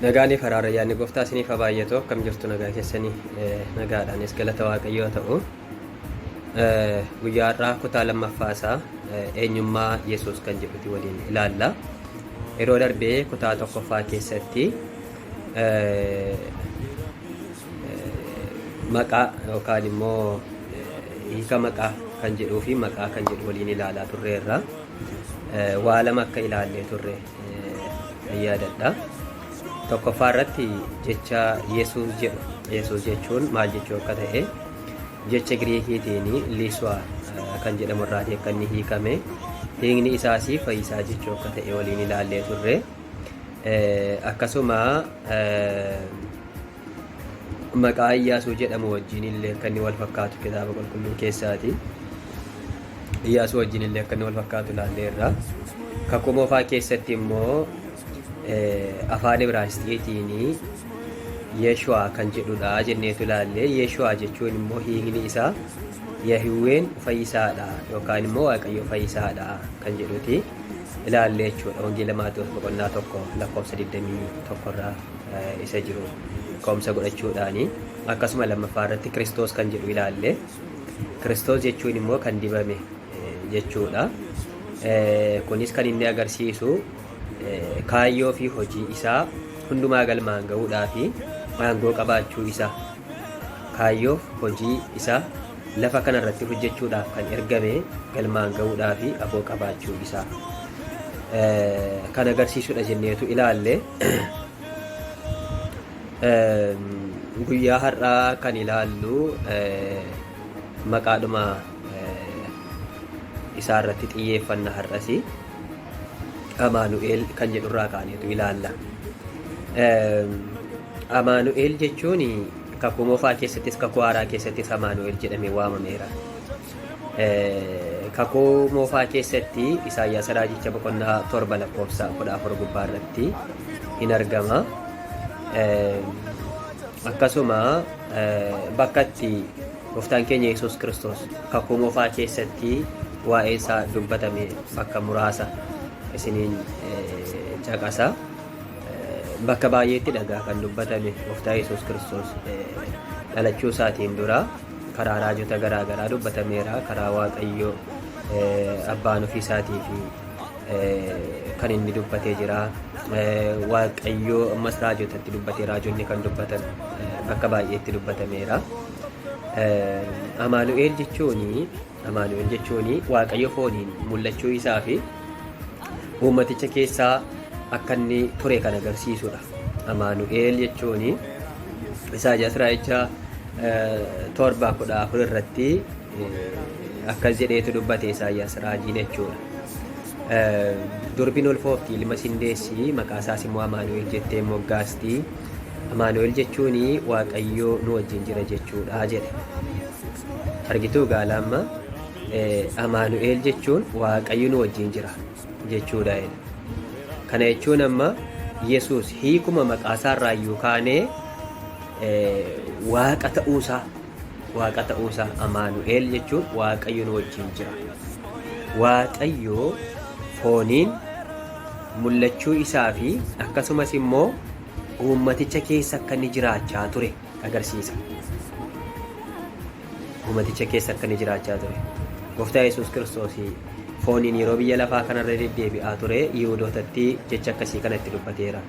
Nagaanii faraara yaadni gooftaa isiniif haa baay'atu. Akkam jirtu nagaa keessanii nagaadhaanis galata waaqayyoo ta'u. Guyyaa har'aa kutaa lammaffaasaa eenyummaa Yesuus kan jedhuti waliin ilaalla. Yeroo darbee kutaa tokkoffaa keessatti maqaa yookaan immoo hiika maqaa kan jedhuu fi maqaa kan jedhu waliin ilaalaa turreerra. Waa lama akka ilaallee turre yaadadha. Tokkoffaa irratti jecha Yesuus jedhu. Yesuus jechuun maal jechuu akka ta'e jecha Giriikiitiin liiswaa kan jedhamu irraa akka inni hiikame, hiikni isaas fayyisaa jechuu akka ta'e waliin ilaallee turre. Akkasuma maqaa Iyyaasuu jedhamu wajjin illee akka inni wal fakkaatu kitaaba qulqulluu keessaati. Iyyaasuu wajjin illee akka inni wal fakkaatu ilaalleerra. Kakuu moofaa keessatti immoo afaan Ibraayisxiitiin Yeeshu'aa kan jedhudha jenneetu ilaalle. Yeeshu'aa jechuun immoo hiikni isaa Yahiween fayyisaadha yookaan immoo Waaqayyo fayyisaadha kan jedhuti ilaalle jechuudha. Wangeela Maatewos boqonnaa 1 lakkoofsa 21 irraa isa jiru ka'umsa godhachuudhaani. Akkasuma lammaffaa irratti Kiristoos kan jedhu ilaalle. Kiristoos jechuun immoo kan dibame jechuudha. Kunis kan inni agarsiisu kaayyoo fi hojii isaa hundumaa galmaan ga'uudhaa fi aangoo qabaachuu isaa, kaayyoo hojii isaa lafa kanarratti hojjechuudhaaf kan ergame galmaan ga'uudhaa fi aangoo qabaachuu isaa kan agarsiisudha jenneetu ilaalle. Guyyaa har'aa kan ilaallu maqaadhuma isaa irratti xiyyeeffanna har'asi. Amaanu'eel kan jedhurraa kaaneetu ilaalla. Amaanu'eel jechuun kakuu moofaa keessattis kakuu haaraa keessattis Amaanu'eel jedhamee waamameera. Kakuu moofaa keessatti Isaayyaas raajicha boqonnaa 7 lakkoofsa 14 gubbaa irratti in argama. Akkasuma bakka itti gooftaan keenya Yesuus Kiristoos kakuu moofaa keessatti waa'ee isaa dubbatame bakka muraasa isiniin caqasa. Bakka baay'eetti dhagaa kan dubbatame gooftaa Yesuus Kiristoos dhalachuu isaatiin dura karaa raajota garaa garaa dubbatameera. Karaa Waaqayyoo abbaan ofii isaatii fi kan inni dubbatee jira. Waaqayyoo ammas raajotatti dubbatee raajonni kan dubbatan bakka baay'eetti dubbatameera. Amaanu'eel jechuun Waaqayyo fooniin mul'achuu isaa fi uummaticha keessaa akka inni ture kan agarsiisudha. Amaanu'eel jechuun Isaayyaas raajicha 7:14 irratti akkas jedheetu dubbate Isaayyaas raajiin jechuudha. Durbiin ulfoofti ilma sindeessi maqaa isaas immoo Amaanu'eel jettee moggaasti. Amaanu'eel jechuun Waaqayyoo nu wajjin jira jechuudha jedhe. Argituu gaalamma Amaanu'eel jechuun Waaqayyo nu wajjin jira jechuudha. Kana jechuun amma Yesuus hiikuma maqaa isaarraa iyyuu kaanee waaqa ta'uusaa Amaanu'eel jechuun Waaqayyo nu wajjin jira. Waaqayyo fooniin mul'achuu isaa fi akkasumas immoo uummaticha keessa akka inni jiraachaa ture agarsiisa. Uummaticha keessa akka inni jiraachaa ture. Gooftaa Yesuus Kiristoos fooniin yeroo biyya lafaa kanarra deddeebi'aa ture Yihuudootatti jecha akkasii kana itti dubbateera.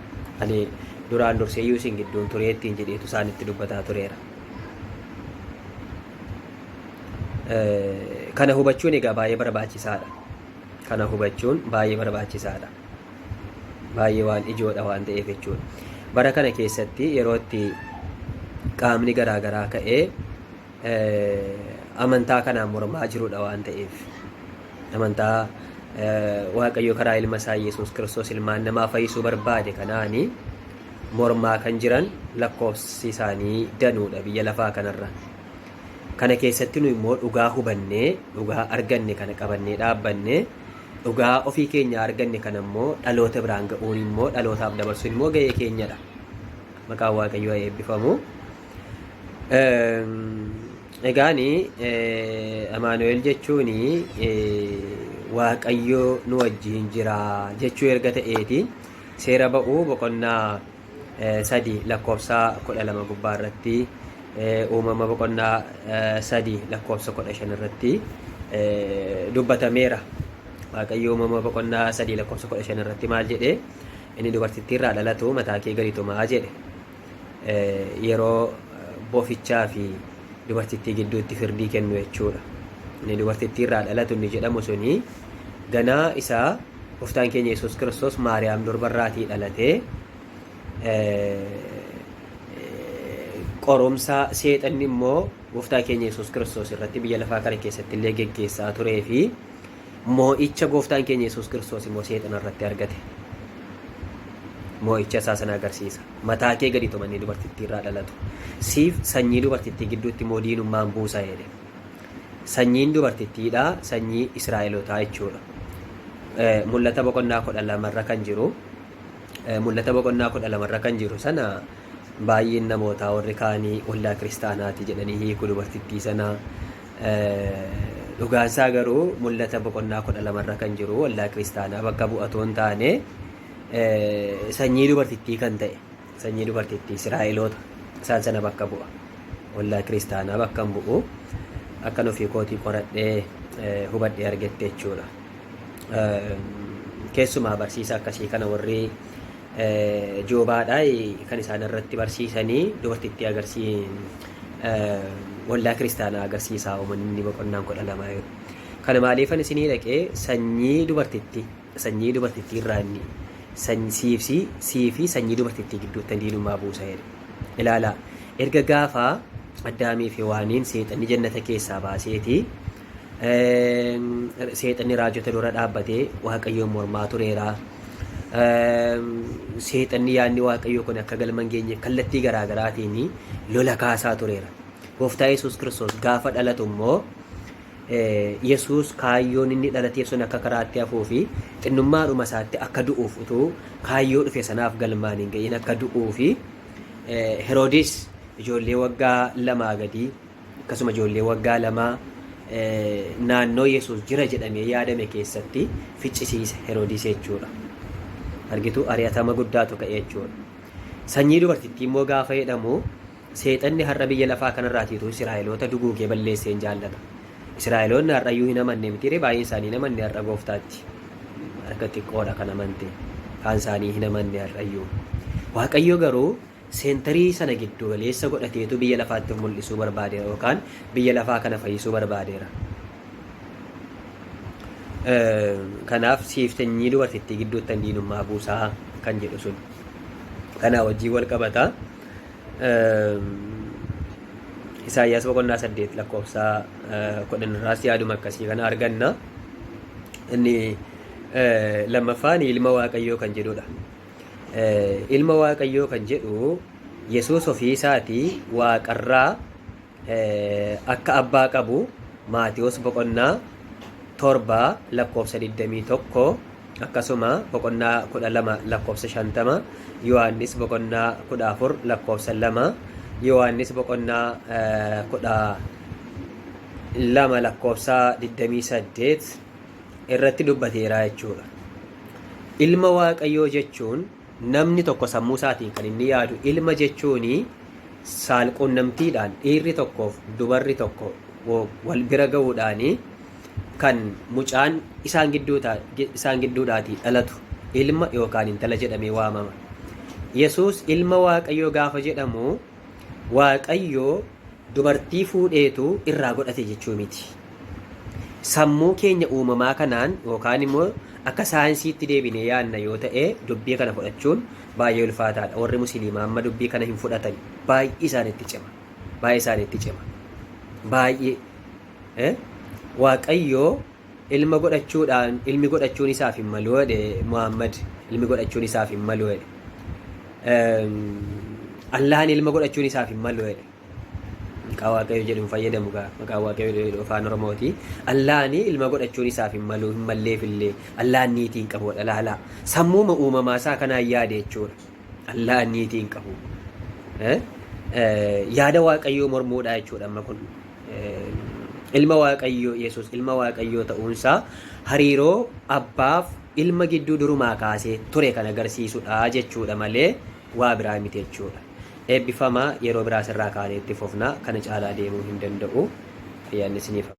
Ani duraan dursee iyyuu isin gidduun ture ittiin jedheetu isaan itti dubbataa tureera. Kana hubachuun egaa baay'ee barbaachisaadha. Kana hubachuun baay'ee barbaachisaadha. Baay'ee waan ijoodha waan ta'eef jechuudha. Bara kana keessatti yeroo itti qaamni garaa garaa ka'ee amantaa kanaan mormaa jirudha waan ta'eef. Amantaa Waaqayyo karaa ilma isaa Yesuus Kiristoos ilmaan namaa fayyisuu barbaade kanaani mormaa kan jiran lakkoofsi isaanii danuudha biyya lafaa kanarra. Kana keessatti nu immoo dhugaa hubannee dhugaa arganne kana qabannee dhaabbannee dhugaa ofii keenya arganne kana immoo dhaloota biraan ga'uun immoo dhalootaaf dabarsuun immoo ga'ee keenyadha. Maqaan Waaqayyoo eebbifamu. Egaani Amaanu'eel jechuun Waaqayyo nu wajjin jira jechuu erga ta'eeti seera ba'uu boqonnaa sadii lakkoofsa 12 gubbaa irratti uumama boqonnaa 3 lakkoofsa 15 irratti dubbatameera. Waaqayyo uumama boqonnaa 3 lakkoofsa 15 irratti maal jedhee inni dubartittiirraa dhalatu mataa kee gadi tumaa jedhe. Yeroo bofichaa fi dubartittii gidduutti firdii kennu jechuudha. Inni dubartittiirraa dhalatu inni jedhamu suni ganaa isaa gooftaan keenya Yesuus Kiristoos Maariyaam durbarraatii dhalatee qoromsa seexanni immoo gooftaa keenya Yesuus Kiristoos irratti biyya lafaa kana keessatti illee geggeessaa turee fi moo'icha gooftaan keenya Yesuus Kiristoos immoo seexana irratti argate. Moo'icha isaa sana agarsiisa. Mataa kee gadi tumanii dubartittiirraa dhalatu. Siif sanyii dubartittii gidduutti immoo diinummaan buusa jedhe. Sanyiin dubartittiidhaa sanyii Israa'elootaa jechuudha. Mul'ata boqonnaa 12 kan jiru. Mul'ata boqonnaa 12 kan jiru sana baay'een namootaa warri kaanii wallaa kiristaanaati jedhanii hiiku dubartittii sana. Dhugaansaa garuu mul'ata boqonnaa 12 kan jiru wallaa kiristaanaa bakka bu'atoo hin taane sanyii dubartittii kan ta'e sanyii dubartittii Israa'eloota isaan sana bakka bu'a. Wallaa kiristaanaa bakka hin bu'u. Akkan ofii kootii qoradhee hubadhee argette jechuudha. Keessumaa barsiisa akkasii kana warri joobaadhaa kan isaan irratti barsiisanii dubartittii wallaa kiristaanaa agarsiisaa uummanni boqonnaan 12 yoo. Kana maaliifan isinii dhaqee sanyii dubartittii irraa inni sii fi sanyii dubartittii gidduutti diinummaa buusa jedhe. Ilaalaa erga gaafaa Addaamii fi Hewaaniin seexanni jannata keessaa baaseeti seexanni raajota dura dhaabbatee Waaqayyoon mormaa tureera. Seexanni yaadni Waaqayyoo kun akka galma hin geenye kallattii garaagaraatiin lola kaasaa tureera. Gooftaa Yesuus Kiristoos gaafa dhalatu immoo Yesuus kaayyoon inni dhalateef sun akka karaatti hafuu fi xinnummaadhuma isaatti akka du'uuf utuu kaayyoo dhufe sanaaf galmaan hin ga'iin akka du'uu fi Heroodis ijoollee waggaa 2 gadii akkasuma ijoollee waggaa 2 naannoo Yesuus jira jedhamee yaadame keessatti ficcisiise Heroodis jechuudha. Argitu ari'atama guddaatu ka'e jechuudha. Sanyii dubartittii immoo gaafa jedhamu seexanni har'a biyya lafaa kanarraatiitu Israa'eloota duguugee balleessee hin jaallata. Israa'eloonni har'ayyuu hin amanne miti baay'een isaanii hin amanne har'a gooftaatti. Harka xiqqoodha kan amante kaan isaanii hin amanne har'ayyuu. Waaqayyo garuu seentarii sana giddu galeessa godhateetu biyya lafaatti mul'isuu barbaadeera yookaan biyya lafaa kana fayyisuu barbaadeera. Kanaaf siif sanyii dubartittii gidduutti diinummaa buusaa kan jedhu sun kanaa wajjin wal qabata. Isaayyaas boqonnaa 8 lakkoofsa 10 irraas yaaduma akkasii kana arganna. Inni lammaffaan ilma Waaqayyoo kan jedhudha. Ilma Waaqayyoo kan jedhu Yesuus ofii isaatii waaqarraa akka abbaa qabu Maatiyos boqonnaa 7 lakkoofsa 21 akkasuma boqonnaa 12 lakkoofsa 50 Yohaannis boqonnaa 14 lakkoofsa 2 Yohaannis boqonnaa 12 lakkoofsa 28 irratti dubbateera jechuudha. Ilma Waaqayyoo jechuun namni tokko sammuu isaatiin kan inni yaadu ilma jechuuni saalquunnamtiidhaan dhiirri tokkoof dubarri tokko wal bira ga'uudhaani kan mucaan isaan gidduudhaatii dhalatu ilma yookaan intala jedhamee waamama. Yesuus ilma Waaqayyoo gaafa jedhamu Waaqayyoo dubartii fuudheetu irraa godhate jechuu miti. Sammuu keenya uumamaa kanaan yookaan immoo akka saayinsiitti deebinee yaadna yoo ta'e dubbii kana fudhachuun baay'ee ulfaataadha. Warri musliimaa amma dubbii kana hin fudhatan baay'ee isaanitti cima. Baay'ee Waaqayyoo ilmi godhachuun isaaf hin malu jedhe Muhammad ilmi godhachuun isaaf hin malu jedhe. Allahan ilma godhachuun isaaf hin malu jedhe. Maqaa Waaqayyoo jedhuun fayyadamu maqaa Waaqayyoo jedhu afaan Oromooti. Allahan ilma godhachuun isaaf hin malu hin malleefillee Allahan niitii hin qabudha laalaa. Sammuuma uumamaa isaa kanaan yaade jechuudha. Allahan niitii hin qabu. Yaada Waaqayyoo mormuudha jechuudha amma kun. Ilma Waaqayyoo Yesuus ilma Waaqayyoo ta'uunsaa hariiroo abbaaf ilma gidduu durumaa kaasee ture kan agarsiisudha jechuudha malee waa biraa miti jechuudha. Eebbifamaa yeroo biraa sirraa kaanee itti fufnaa kana caalaa deemuu hin danda'u. Ayyaanni isiniif